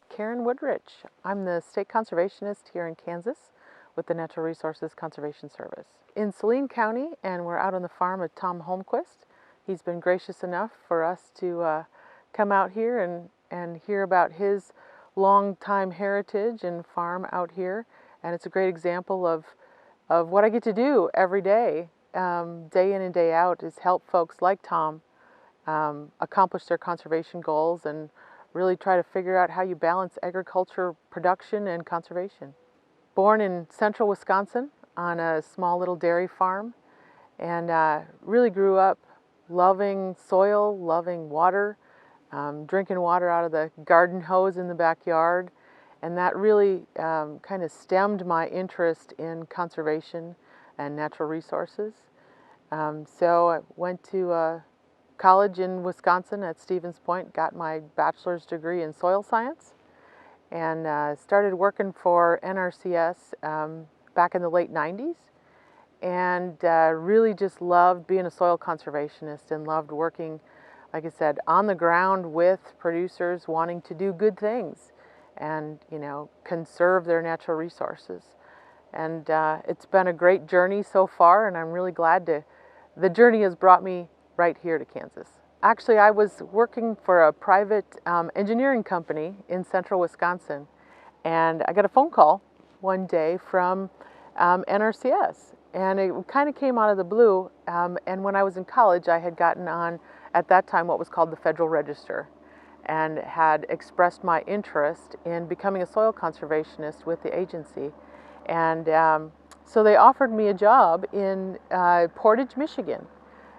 Karen Woodrich. I'm the state conservationist here in Kansas with the Natural Resources Conservation Service. In Smolan County, and we're out on the farm of Tom Holmquist. He's been gracious enough for us to come out here and hear about his long-time heritage and farm out here. And it's a great example of what I get to do every day, day in and day out, is help folks like Tom accomplish their conservation goals and really try to figure out how you balance agriculture production and conservation. Born in central Wisconsin on a small little dairy farm, and really grew up loving soil, loving water, drinking water out of the garden hose in the backyard, and that really kind of stemmed my interest in conservation and natural resources. So I went to college in Wisconsin at Stevens Point, got my bachelor's degree in soil science, and started working for NRCS back in the late 90s, and really just loved being a soil conservationist and loved working, like I said, on the ground with producers wanting to do good things and, you know, conserve their natural resources. And it's been a great journey so far, and I'm really glad the journey has brought me right here to Kansas. Actually, I was working for a private engineering company in central Wisconsin, and I got a phone call one day from NRCS, and it kind of came out of the blue. And when I was in college, I had gotten on, at that time, what was called the Federal Register, and had expressed my interest in becoming a soil conservationist with the agency. And so they offered me a job in Portage, Michigan.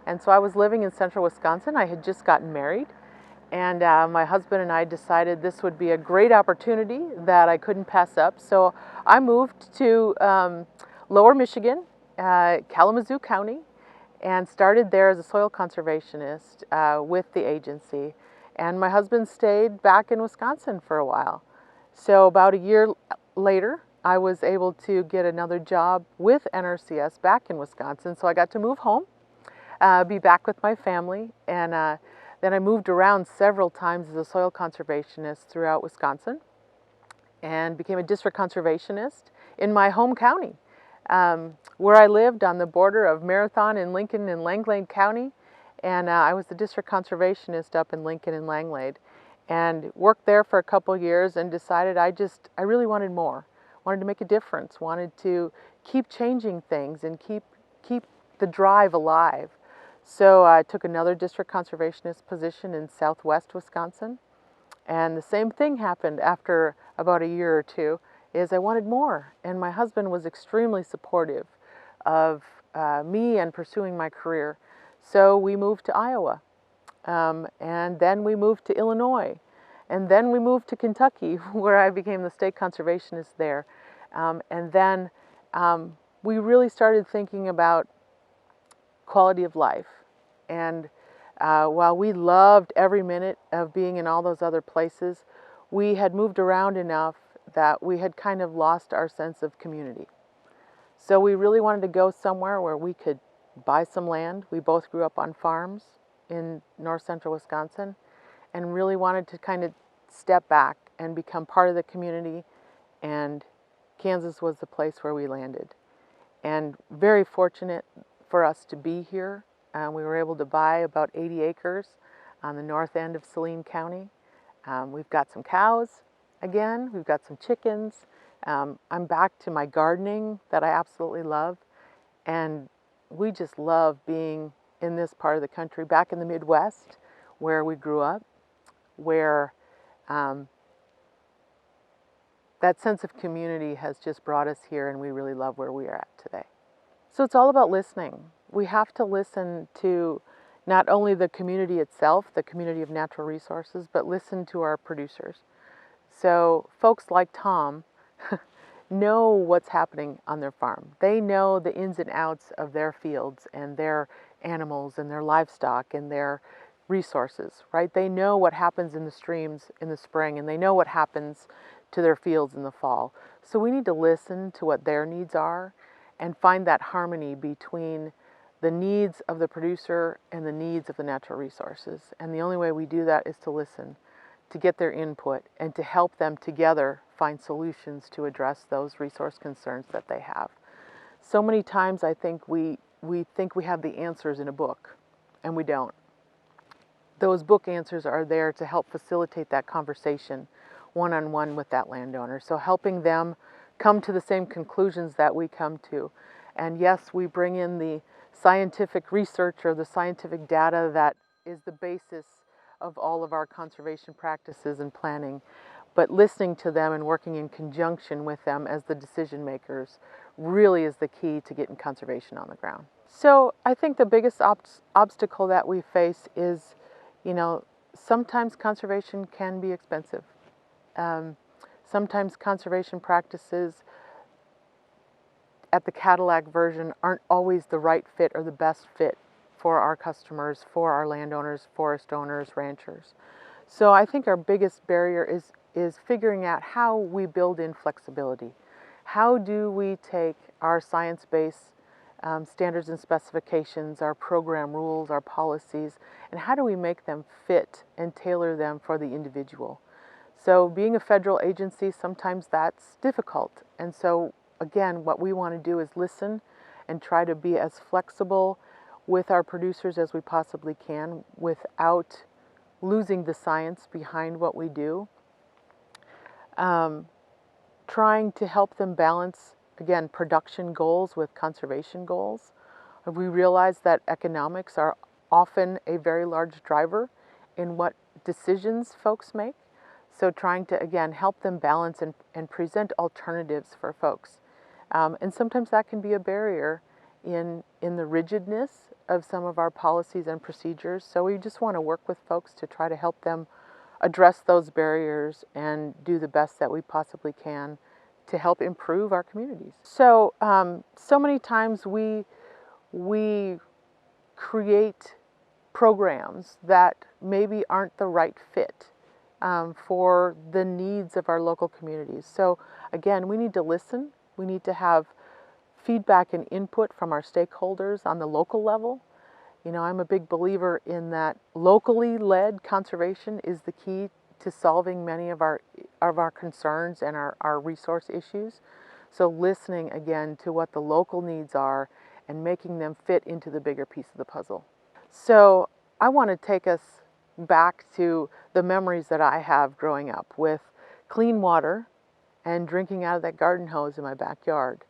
And so I was living in central Wisconsin. I had just gotten married, and my husband and I decided this would be a great opportunity that I couldn't pass up. So I moved to lower Michigan, Kalamazoo County, and started there as a soil conservationist with the agency. And my husband stayed back in Wisconsin for a while. So about a year later, I was able to get another job with NRCS back in Wisconsin. So I got to move home, be back with my family, and then I moved around several times as a soil conservationist throughout Wisconsin and became a district conservationist in my home county, where I lived on the border of Marathon and Lincoln and Langlade County. And I was the district conservationist up in Lincoln and Langlade, and worked there for a couple years and decided I really wanted more, wanted to make a difference, wanted to keep changing things and keep the drive alive. So I took another district conservationist position in southwest Wisconsin, and the same thing happened after about a year or two, is I wanted more, and my husband was extremely supportive of me and pursuing my career. So we moved to Iowa, and then we moved to Illinois, and then we moved to Kentucky, where I became the state conservationist there. And then we really started thinking about quality of life. And while we loved every minute of being in all those other places, we had moved around enough that we had kind of lost our sense of community. So we really wanted to go somewhere where we could buy some land. We both grew up on farms in north central Wisconsin, and really wanted to kind of step back and become part of the community, and Kansas was the place where we landed. And very fortunate for us to be here. We were able to buy about 80 acres on the north end of Smolan County. We've got some cows again, we've got some chickens. I'm back to my gardening that I absolutely love, and we just love being in this part of the country, back in the Midwest where we grew up, where that sense of community has just brought us here, and we really love where we are at today. So it's all about listening. We have to listen to not only the community itself, the community of natural resources, but listen to our producers. So folks like Tom know what's happening on their farm. They know the ins and outs of their fields and their animals and their livestock and their resources, right? They know what happens in the streams in the spring, and they know what happens to their fields in the fall. So we need to listen to what their needs are and find that harmony between the needs of the producer and the needs of the natural resources. And the only way we do that is to listen to get their input and to help them together find solutions to address those resource concerns that they have. So many times I think we think we have the answers in a book, and we don't. Those book answers are there to help facilitate that conversation one-on-one with that landowner. So helping them come to the same conclusions that we come to. And yes, we bring in the scientific research or the scientific data that is the basis of all of our conservation practices and planning. But listening to them and working in conjunction with them as the decision makers really is the key to getting conservation on the ground. So I think the biggest obstacle that we face is, sometimes conservation can be expensive. Sometimes conservation practices at the Cadillac version aren't always the right fit or the best fit for our customers, for our landowners, forest owners, ranchers. So I think our biggest barrier is figuring out how we build in flexibility. How do we take our science-based standards and specifications, our program rules, our policies, and how do we make them fit and tailor them for the individual? So being a federal agency, sometimes that's difficult. And so again, what we want to do is listen and try to be as flexible with our producers as we possibly can without losing the science behind what we do. Trying to help them balance, again, production goals with conservation goals. We realize that economics are often a very large driver in what decisions folks make. So trying to, again, help them balance and present alternatives for folks. And sometimes that can be a barrier in the rigidness of some of our policies and procedures. So we just want to work with folks to try to help them address those barriers and do the best that we possibly can to help improve our communities. So, so many times we create programs that maybe aren't the right fit for the needs of our local communities. So again, we need to listen. We need to have feedback and input from our stakeholders on the local level. I'm a big believer in that locally led conservation is the key to solving many of our concerns and our resource issues. So listening again to what the local needs are and making them fit into the bigger piece of the puzzle. So I want to take us back to the memories that I have growing up with clean water and drinking out of that garden hose in my backyard.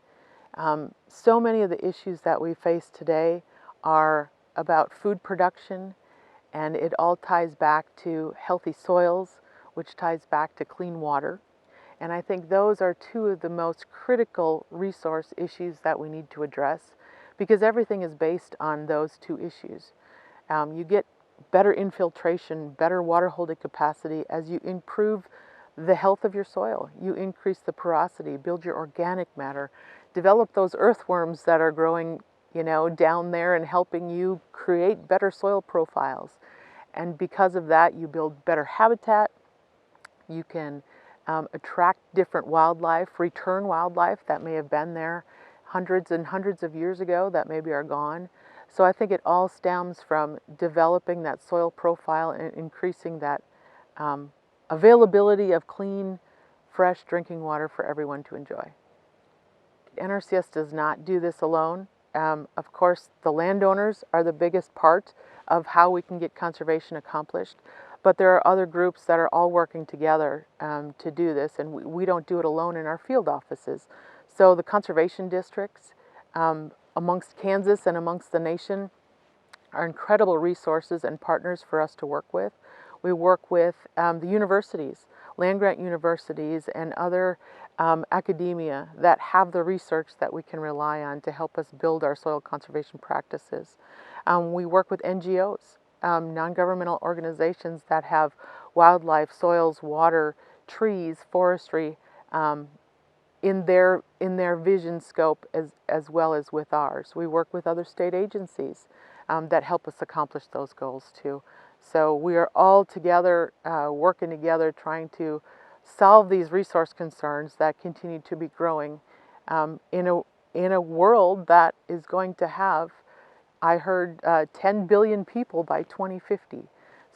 So many of the issues that we face today are about food production, and it all ties back to healthy soils, which ties back to clean water. And I think those are two of the most critical resource issues that we need to address, because everything is based on those two issues. You get better infiltration, better water holding capacity as you improve the health of your soil. You increase the porosity, build your organic matter, develop those earthworms that are growing down there and helping you create better soil profiles. And because of that, you build better habitat. You can attract different wildlife, return wildlife that may have been there hundreds and hundreds of years ago that maybe are gone. So I think it all stems from developing that soil profile and increasing that availability of clean, fresh drinking water for everyone to enjoy. NRCS does not do this alone. Of course, the landowners are the biggest part of how we can get conservation accomplished, but there are other groups that are all working together to do this, and we don't do it alone in our field offices. So the conservation districts amongst Kansas and amongst the nation are incredible resources and partners for us to work with. We work with the universities, land-grant universities, and other academia that have the research that we can rely on to help us build our soil conservation practices. We work with NGOs, non-governmental organizations that have wildlife, soils, water, trees, forestry in their vision scope as well as with ours. We work with other state agencies that help us accomplish those goals too. So we are all together, working together, trying to solve these resource concerns that continue to be growing in a world that is going to have, I heard, 10 billion people by 2050.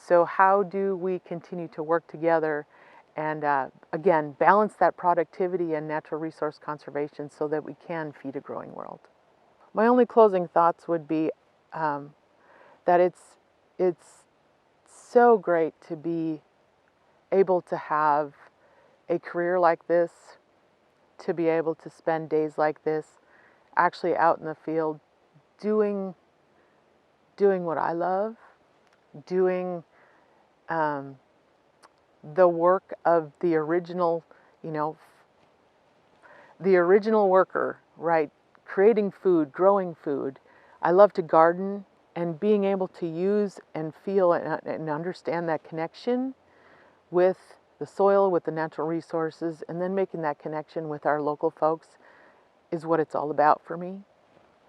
So how do we continue to work together and again, balance that productivity and natural resource conservation so that we can feed a growing world? My only closing thoughts would be that it's so great to be able to have a career like this, to be able to spend days like this actually out in the field doing what I love, doing the work of the original, the original worker, right? Creating food, growing food. I love to garden, and being able to use and feel and understand that connection with the soil, with the natural resources, and then making that connection with our local folks is what it's all about for me.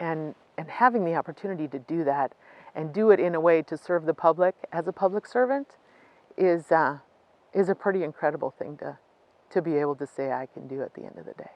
And having the opportunity to do that and do it in a way to serve the public as a public servant is a pretty incredible thing to be able to say I can do at the end of the day.